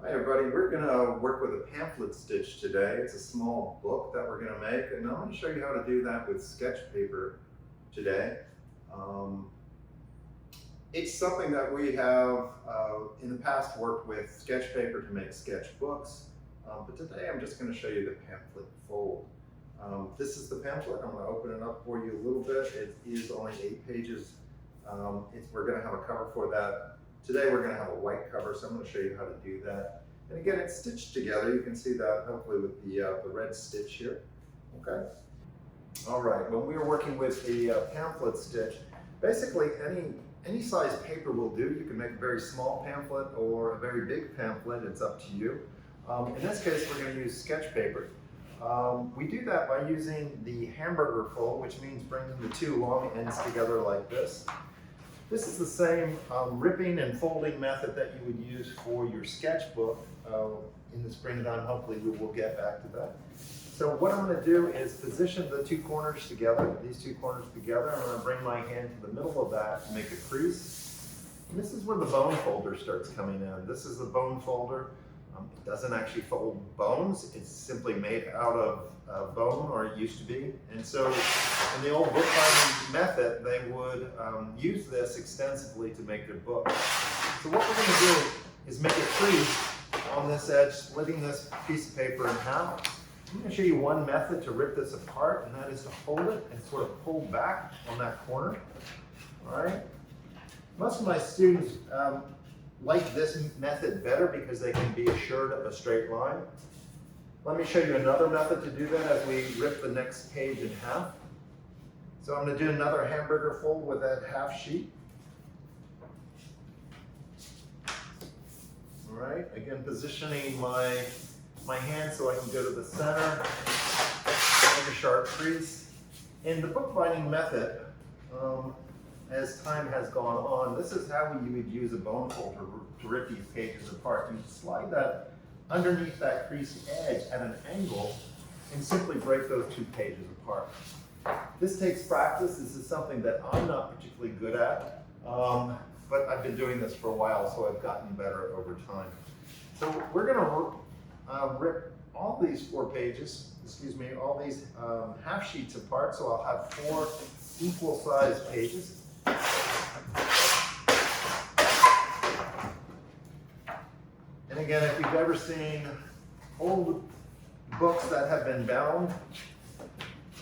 Hi everybody, we're going to work with a pamphlet stitch today. It's a small book that we're going to make, and I'm going to show you how to do that with sketch paper today. It's something that we have in the past worked with sketch paper to make sketch books, but today I'm just going to show you the pamphlet fold. This is the pamphlet. I'm going to open it up for you a little bit. It is only 8 pages. We're going to have a cover for that. Today we're going to have a white cover, so I'm going to show you how to do that. And again, it's stitched together. You can see that hopefully with the red stitch here. Okay. All right. When we were working with the pamphlet stitch, basically any size paper will do. You can make a very small pamphlet or a very big pamphlet. It's up to you. In this case, we're going to use sketch paper. We do that by using the hamburger fold, which means bringing the two long ends together like this. This is the same ripping and folding method that you would use for your sketchbook. In the springtime, hopefully we will get back to that. So what I'm going to do is position the two corners together, these two corners together. I'm going to bring my hand to the middle of that to make a crease. And this is where the bone folder starts coming in. This is the bone folder. It doesn't actually fold bones. It's simply made out of bone, or it used to be. And so in the old bookbinding method, they would use this extensively to make their books. So what we're going to do is make a crease on this edge, splitting this piece of paper in half. I'm going to show you one method to rip this apart, and that is to hold it and sort of pull back on that corner. All right. Most of my students like this method better because they can be assured of a straight line. Let me show you another method to do that as we rip the next page in half. So I'm going to do another hamburger fold with that half sheet. All right, again positioning my hand so I can go to the center, make a sharp crease. In the bookbinding method, as time has gone on, this is how you would use a bone folder to rip these pages apart. You slide that underneath that creased edge at an angle and simply break those two pages apart. This takes practice. This is something that I'm not particularly good at, but I've been doing this for a while, so I've gotten better over time. So we're going to rip all these 4 pages, all these half sheets apart, so I'll have 4 equal sized pages. And again, if you've ever seen old books that have been bound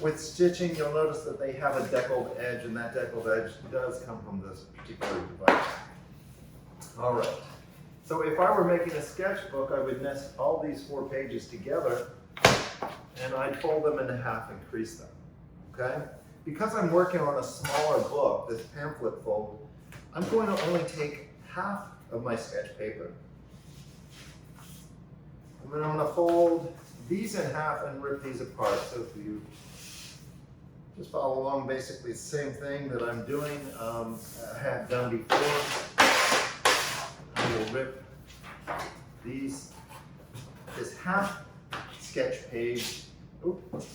with stitching, you'll notice that they have a deckled edge, and that deckled edge does come from this particular device. All right. So if I were making a sketchbook, I would nest all these 4 pages together, and I'd fold them in half and crease them. Okay? Because I'm working on a smaller book, this pamphlet fold, I'm going to only take half of my sketch paper. And then I'm going to fold these in half and rip these apart. So if you just follow along, basically the same thing that I'm doing, I had done before. I will rip this half sketch page. Oops.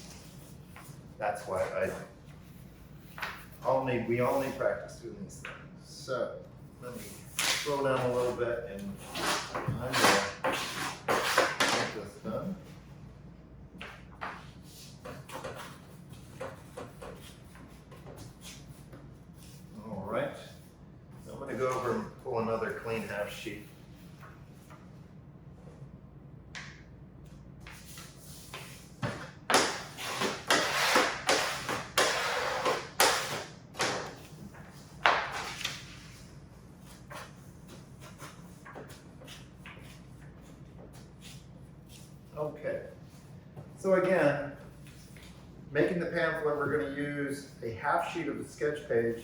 That's why we all need practice doing these things. So let me slow down a little bit, and I'm going to get this done. All right. I'm going to go over and pull another clean half sheet. Okay, so again, making the pamphlet, we're going to use a half sheet of the sketch page.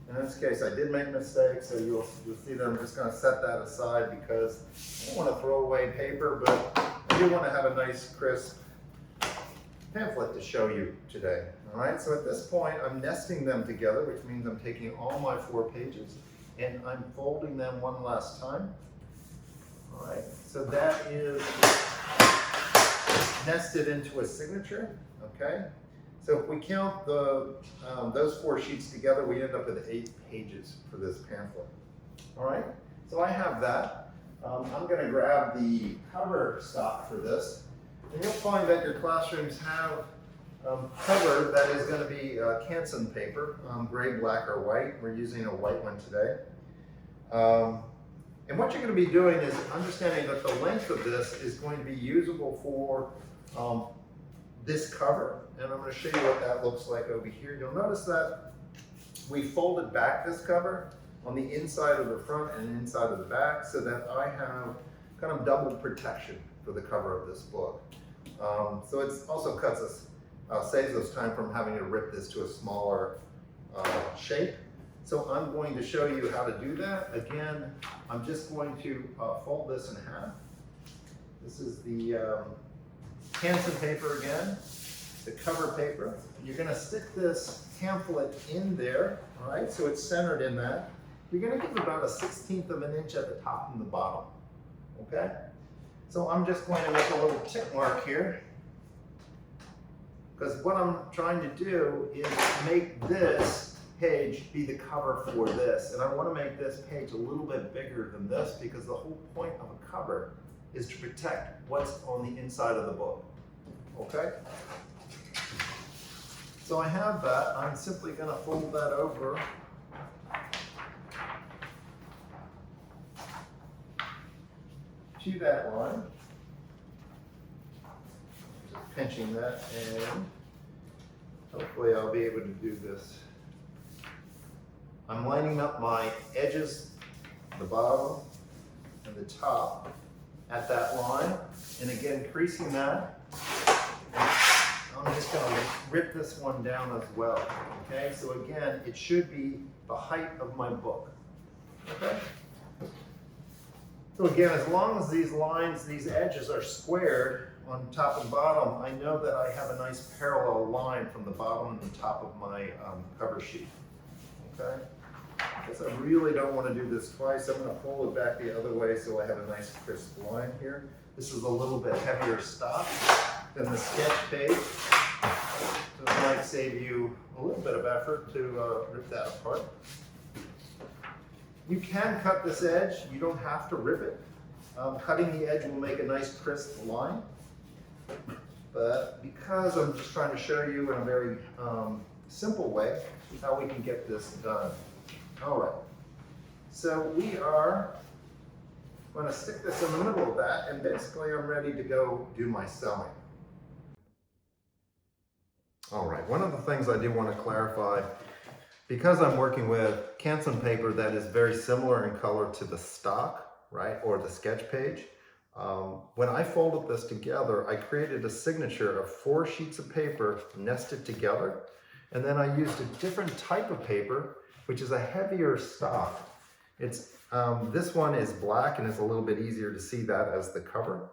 In this case, I did make mistakes, so you'll see that I'm just going to set that aside because I don't want to throw away paper, but I do want to have a nice, crisp pamphlet to show you today. All right, so at this point, I'm nesting them together, which means I'm taking all my 4 pages and I'm folding them one last time. All right, so that is nested into a signature, okay? So if we count those 4 sheets together, we end up with 8 pages for this pamphlet. All right, so I have that. I'm going to grab the cover stock for this. And you'll find that your classrooms have cover that is going to be Canson paper, gray, black, or white. We're using a white one today. And what you're going to be doing is understanding that the length of this is going to be usable for this cover. And I'm going to show you what that looks like over here. You'll notice that we folded back this cover on the inside of the front and inside of the back so that I have kind of double protection for the cover of this book. So it also cuts us, saves us time from having to rip this to a smaller shape. So I'm going to show you how to do that. Again, I'm just going to fold this in half. This is the Canson paper again, the cover paper. You're going to stick this pamphlet in there, all right, so it's centered in that. You're going to give about a 1/16 of an inch at the top and the bottom, okay? So I'm just going to make a little tick mark here, because what I'm trying to do is make this page be the cover for this. And I want to make this page a little bit bigger than this because the whole point of a cover is to protect what's on the inside of the book, okay? So I have that. I'm simply going to fold that over to that line. Just pinching that, and hopefully I'll be able to do this. I'm lining up my edges, the bottom and the top at that line, and again creasing that. I'm just going to rip this one down as well. Okay, so again, it should be the height of my book. Okay. So again, as long as these lines, these edges are squared on top and bottom, I know that I have a nice parallel line from the bottom and the top of my cover sheet. Okay. Because I really don't want to do this twice. I'm going to fold it back the other way so I have a nice crisp line here. This is a little bit heavier stock than the sketch page. So it might save you a little bit of effort to rip that apart. You can cut this edge. You don't have to rip it. Cutting the edge will make a nice crisp line. But because I'm just trying to show you in a very simple way how we can get this done. All right, so we are going to stick this in the middle of that, and basically I'm ready to go do my sewing. All right, one of the things I do want to clarify, because I'm working with Canson paper that is very similar in color to the stock, right, or the sketch page, when I folded this together, I created a signature of 4 sheets of paper nested together, and then I used a different type of paper, which is a heavier stock. It's this one is black and it's a little bit easier to see that as the cover.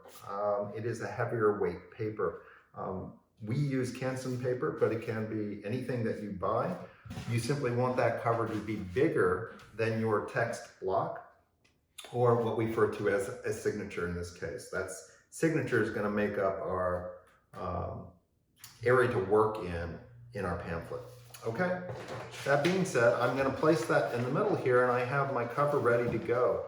It is a heavier weight paper. We use Canson paper, but it can be anything that you buy. You simply want that cover to be bigger than your text block, or what we refer to as a signature in this case. That's signature is going to make up our area to work in our pamphlet. Okay, that being said, I'm going to place that in the middle here, and I have my cover ready to go.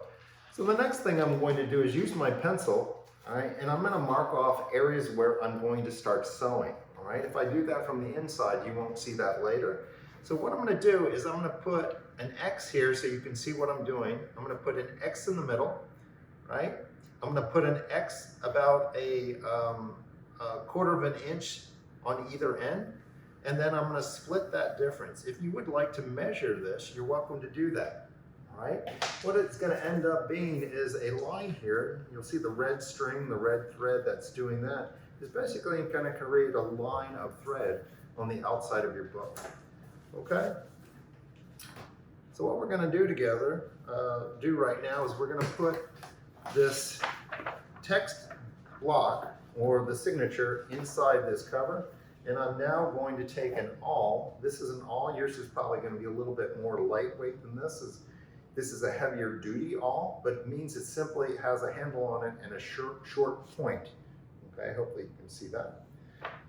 So the next thing I'm going to do is use my pencil, all right, and I'm going to mark off areas where I'm going to start sewing. All right, if I do that from the inside, you won't see that later. So what I'm going to do is I'm going to put an X here so you can see what I'm doing. I'm going to put an X in the middle, right? I'm going to put an X about a 1/4 of an inch on either end. And then I'm going to split that difference. If you would like to measure this, you're welcome to do that. All right. What it's going to end up being is a line here. You'll see the red string, the red thread that's doing that is basically going to create a line of thread on the outside of your book. Okay. So what we're going to do together, right now, is we're going to put this text block or the signature inside this cover. And I'm now going to take an awl. This is an awl. Yours is probably going to be a little bit more lightweight than this. This is a heavier duty awl, but it means it simply has a handle on it and a short point. Okay, hopefully you can see that.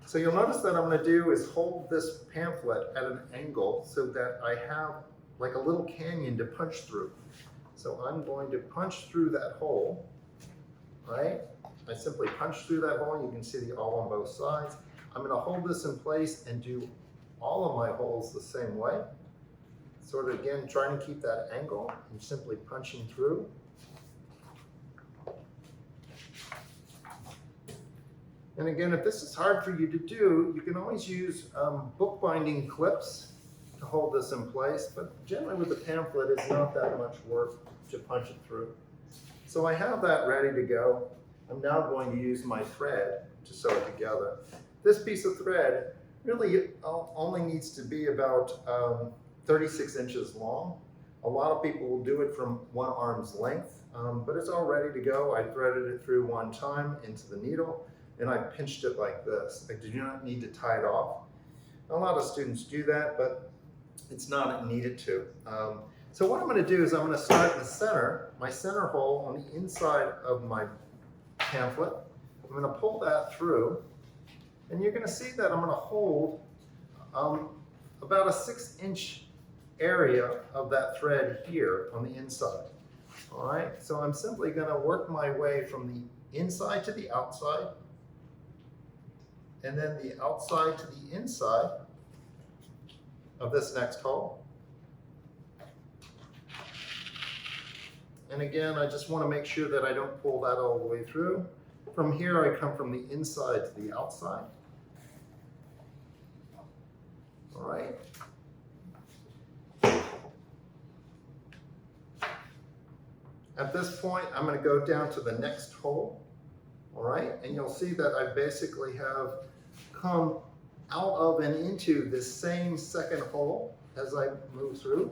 So you'll notice that I'm going to do is hold this pamphlet at an angle so that I have like a little canyon to punch through. So I'm going to punch through that hole, right? I simply punch through that hole. You can see the awl on both sides. I'm going to hold this in place and do all of my holes the same way. Sort of again, trying to keep that angle and simply punching through. And again, if this is hard for you to do, you can always use bookbinding clips to hold this in place, but generally with the pamphlet, it's not that much work to punch it through. So I have that ready to go. I'm now going to use my thread to sew it together. This piece of thread really only needs to be about 36 inches long. A lot of people will do it from 1 arm's length, but it's all ready to go. I threaded it through one time into the needle, and I pinched it like this. I do not need to tie it off. A lot of students do that, but it's not needed to. So what I'm going to do is I'm going to start in the center, my center hole on the inside of my pamphlet. I'm going to pull that through, and you're going to see that I'm going to hold about a 6-inch area of that thread here on the inside. All right, so I'm simply going to work my way from the inside to the outside, and then the outside to the inside of this next hole. And again, I just want to make sure that I don't pull that all the way through. From here, I come from the inside to the outside. All right. At this point, I'm going to go down to the next hole. All right, and you'll see that I basically have come out of and into this same second hole as I move through.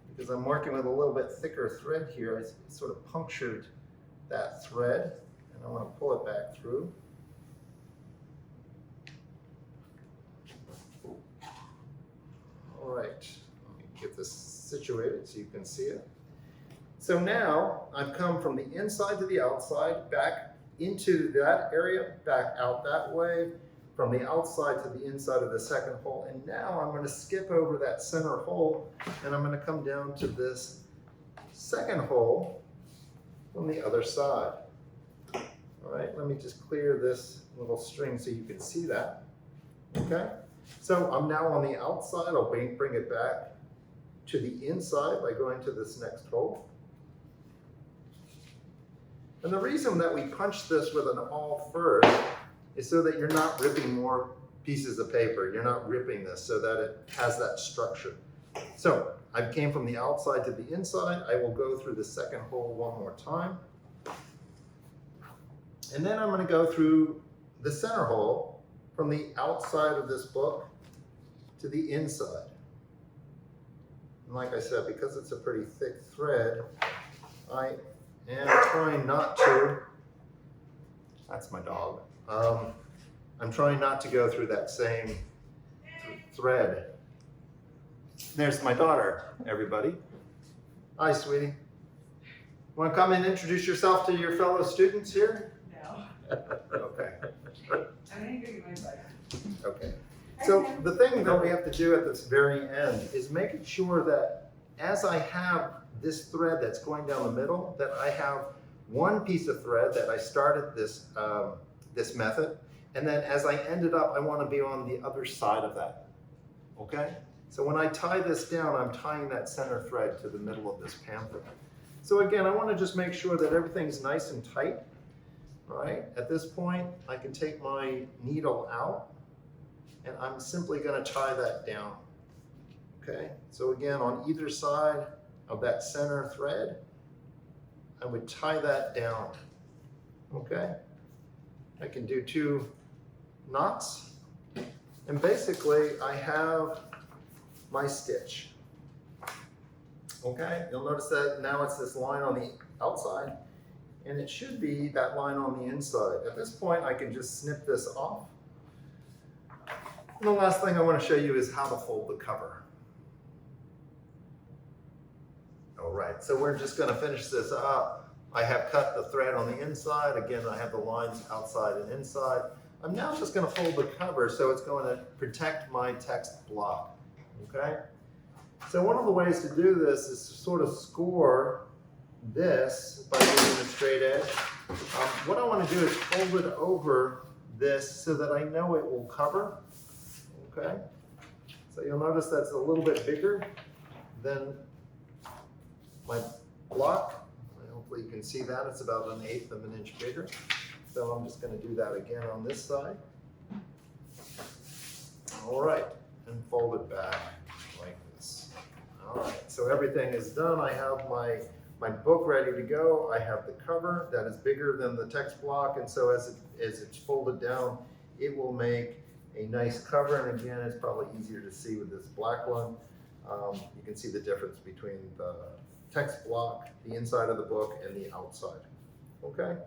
Because I'm working with a little bit thicker thread here, I sort of punctured that thread, and I want to pull it back through. All right, let me get this situated so you can see it. So now I've come from the inside to the outside, back into that area, back out that way, from the outside to the inside of the second hole. And now I'm going to skip over that center hole, and I'm going to come down to this second hole from the other side. All right, let me just clear this little string so you can see that. Okay, so I'm now on the outside. I'll bring it back to the inside by going to this next hole. And the reason that we punch this with an awl first is so that you're not ripping more pieces of paper. You're not ripping this so that it has that structure. So I came from the outside to the inside. I will go through the second hole one more time. And then I'm going to go through the center hole from the outside of this book to the inside. And like I said, because it's a pretty thick thread, I am trying not to, that's my dog, I'm trying not to go through that same thread. There's my daughter, everybody. Hi, sweetie. Want to come and introduce yourself to your fellow students here? No. Okay. I'm gonna go get my bike. Okay. So the thing that we have to do at this very end is making sure that as I have this thread that's going down the middle, that I have one piece of thread that I started this, this method, and then as I ended up, I want to be on the other side of that, okay? So when I tie this down, I'm tying that center thread to the middle of this pamphlet. So again, I want to just make sure that everything's nice and tight, all right? At this point, I can take my needle out, and I'm simply going to tie that down, okay? So again, on either side of that center thread, I would tie that down, okay? I can do 2 knots, and basically I have my stitch, okay? You'll notice that now it's this line on the outside, and it should be that line on the inside. At this point, I can just snip this off. And the last thing I want to show you is how to fold the cover. All right, so we're just going to finish this up. I have cut the thread on the inside. Again, I have the lines outside and inside. I'm now just going to fold the cover so it's going to protect my text block, okay? So one of the ways to do this is to sort of score this by using a straight edge. What I want to do is fold it over this so that I know it will cover. Okay, so you'll notice that's a little bit bigger than my block. Hopefully you can see that. It's about 1/8 of an inch bigger. So I'm just going to do that again on this side. All right, and fold it back like this. All right, so everything is done. I have my book ready to go. I have the cover that is bigger than the text block, and so as it's folded down, it will make a nice cover. And again, it's probably easier to see with this black one. You can see the difference between the text block, the inside of the book, and the outside. Okay.